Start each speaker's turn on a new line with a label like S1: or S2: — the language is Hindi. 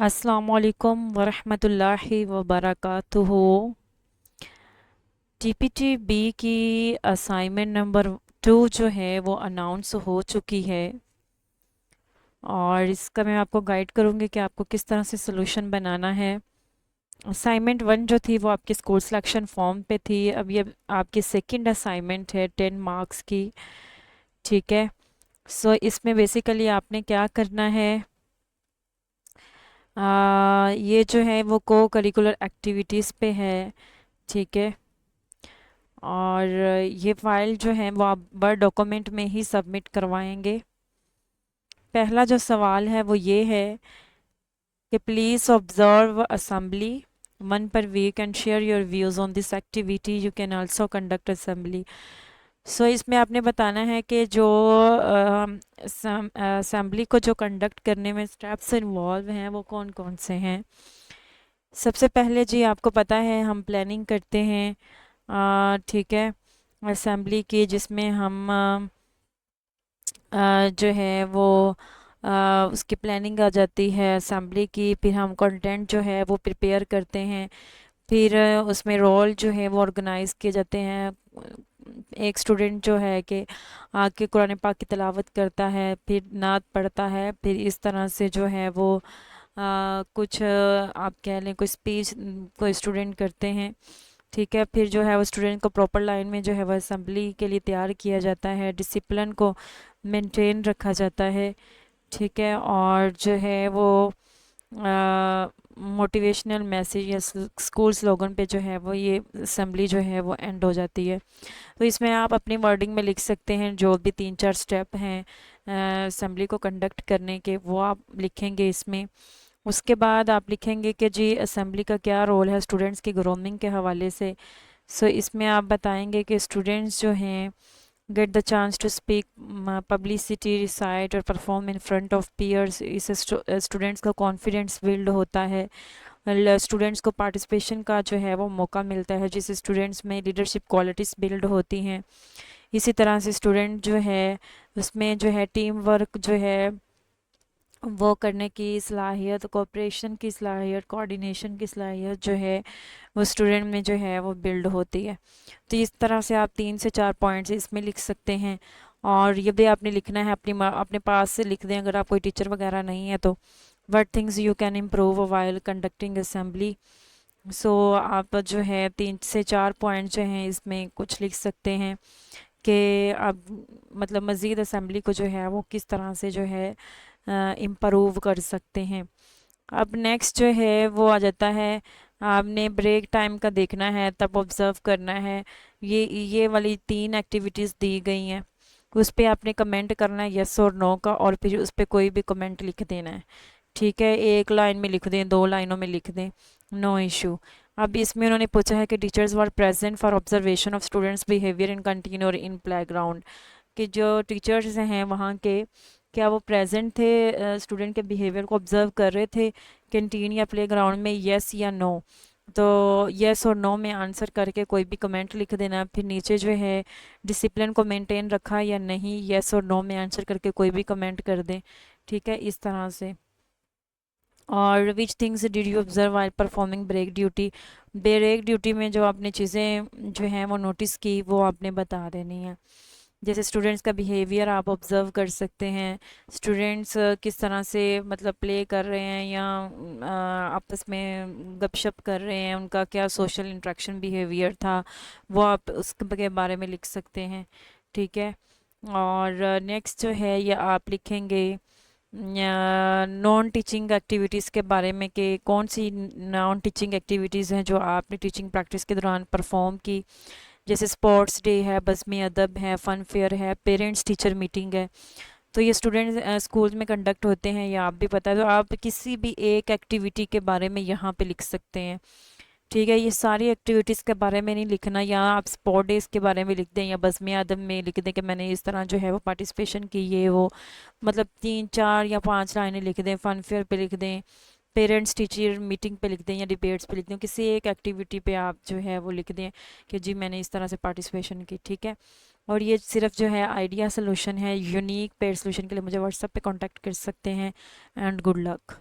S1: अस्सलामुअलैकुम वरहमतुल्लाहि वबरकातुहू। टीपीटी बी की असाइनमेंट नंबर 2 जो है वो अनाउंस हो चुकी है और इसका मैं आपको गाइड करूँगी कि आपको किस तरह से सॉल्यूशन बनाना है। असाइनमेंट 1 जो थी वो आपके स्कूल सिलेक्शन फॉर्म पे थी। अब ये आपकी सेकंड असाइनमेंट है 10 मार्क्स की। ठीक है, सो इसमें बेसिकली आपने क्या करना है, ये जो है वो को करिकुलर एक्टिविटीज़ पे है। ठीक है, और ये फाइल जो है वो आप वर्ड डॉक्यूमेंट में ही सबमिट करवाएंगे। पहला जो सवाल है वो ये है कि please observe assembly 1 per week and share your views on this activity. You can also conduct assembly. सो इसमें आपने बताना है कि जो असेंबली को जो कंडक्ट करने में स्टेप्स इन्वॉल्व हैं वो कौन कौन से हैं। सबसे पहले जी आपको पता है हम प्लानिंग करते हैं, ठीक है, असेंबली की, जिसमें हम जो है वो उसकी प्लानिंग आ जाती है असेंबली की। फिर हम कंटेंट जो है वो प्रिपेयर करते हैं। फिर उसमें रोल जो है वो ऑर्गेनाइज किए जाते हैं। एक स्टूडेंट जो है कि आके कुरान पाक की तिलावत करता है, फिर नात पढ़ता है, फिर इस तरह से जो है वो कुछ आप कह लें कोई स्पीच कोई स्टूडेंट करते हैं। ठीक है, फिर जो है वो स्टूडेंट को प्रॉपर लाइन में जो है वो असेंबली के लिए तैयार किया जाता है, डिसिप्लिन को मेंटेन रखा जाता है। ठीक है, और जो है वो मोटिवेशनल मैसेज या स्कूल स्लोगन पे जो है वो ये असेंबली जो है वो एंड हो जाती है। तो इसमें आप अपनी वर्डिंग में लिख सकते हैं जो भी 3-4 स्टेप हैं असेंबली को कंडक्ट करने के, वो आप लिखेंगे इसमें। उसके बाद आप लिखेंगे कि जी असेंबली का क्या रोल है स्टूडेंट्स की ग्रूमिंग के हवाले से। सो इसमें आप बताएंगे कि स्टूडेंट्स जो हैं get the chance to speak, publicity, recite और perform in front of peers. इससे स्टूडेंट्स का कॉन्फिडेंस बिल्ड होता है। स्टूडेंट्स को पार्टिसिपेशन का जो है वो मौका मिलता है, जिससे स्टूडेंट्स में लीडरशिप क्वालिटीज़ बिल्ड होती हैं। इसी तरह से स्टूडेंट जो है उसमें जो है टीम वर्क जो है वो करने की सलाहियत, कोऑपरेशन की सलाहियत, कोऑर्डिनेशन की सलाहियत जो है वो स्टूडेंट में जो है वो बिल्ड होती है। तो इस तरह से आप 3 से 4 पॉइंट्स इसमें लिख सकते हैं। और ये भी आपने लिखना है अपने पास से लिख दें अगर आप कोई टीचर वगैरह नहीं है तो। What things you can improve while conducting assembly. So आप जो है 3 से 4 पॉइंट जो हैं इसमें कुछ लिख सकते हैं कि आप मतलब मज़ीद असेंबली को जो है वो किस तरह से जो है इम्प्रूव कर सकते हैं। अब नेक्स्ट जो है वो आ जाता है, आपने ब्रेक टाइम का देखना है, तब ऑब्ज़र्व करना है। ये वाली 3 एक्टिविटीज़ दी गई हैं, उस पे आपने कमेंट करना है यस और नो का, और फिर उस पे कोई भी कमेंट लिख देना है। ठीक है, एक लाइन में लिख दें, 2 लाइनों में लिख दें, नो इशू। अब इसमें उन्होंने पूछा है कि teachers were present for observation of students behaviour in continue और इन प्लेग्राउंड। कि जो टीचर्स हैं वहाँ के, क्या वो प्रेजेंट थे, स्टूडेंट के बिहेवियर को ऑब्जर्व कर रहे थे कैंटीन या प्लेग्राउंड में, यस या नो। तो यस और नो में आंसर करके कोई भी कमेंट लिख देना। फिर नीचे जो है डिसिप्लिन को मेंटेन रखा या नहीं, यस और नो में आंसर करके कोई भी कमेंट कर दें। ठीक है, इस तरह से। और which things did you observe while performing break duty. Break duty में जो आपने चीज़ें जो हैं वो नोटिस की वो आपने बता देनी है। जैसे स्टूडेंट्स का बिहेवियर आप ऑब्ज़र्व कर सकते हैं, स्टूडेंट्स किस तरह से मतलब प्ले कर रहे हैं या आपस में गपशप कर रहे हैं, उनका क्या सोशल इंटरेक्शन बिहेवियर था, वो आप उसके बारे में लिख सकते हैं। ठीक है, और नेक्स्ट जो है ये आप लिखेंगे नॉन टीचिंग एक्टिविटीज़ के बारे में कि कौन सी नॉन टीचिंग एक्टिविटीज़ हैं जो आपने टीचिंग प्रैक्टिस के दौरान परफॉर्म की। जैसे स्पोर्ट्स डे है, बज़्म अदब है, फ़न फेयर है, पेरेंट्स टीचर मीटिंग है। तो ये स्टूडेंट्स स्कूल में कंडक्ट होते हैं, या आप भी पता है, तो आप किसी भी एक एक्टिविटी के बारे में यहाँ पे लिख सकते हैं। ठीक है, ये सारी एक्टिविटीज़ के बारे में नहीं लिखना, या आप स्पोर्ट डेज़ के बारे में लिख दें या बज़्म अदब में लिख दें कि मैंने इस तरह जो है वो पार्टिसिपेशन की, ये वो मतलब 3, 4 या 5 लाइनें लिख दें। फ़न फेयर पे लिख दें, पेरेंट्स टीचर मीटिंग पे लिख दें, या डिबेट्स पे लिख दें, किसी एक एक्टिविटी पे आप जो है वो लिख दें कि जी मैंने इस तरह से पार्टिसिपेशन की। ठीक है, और ये सिर्फ जो है आइडिया सोल्यूशन है। यूनिक पेड सोल्यूशन के लिए मुझे व्हाट्सएप पे कांटेक्ट कर सकते हैं। And good luck.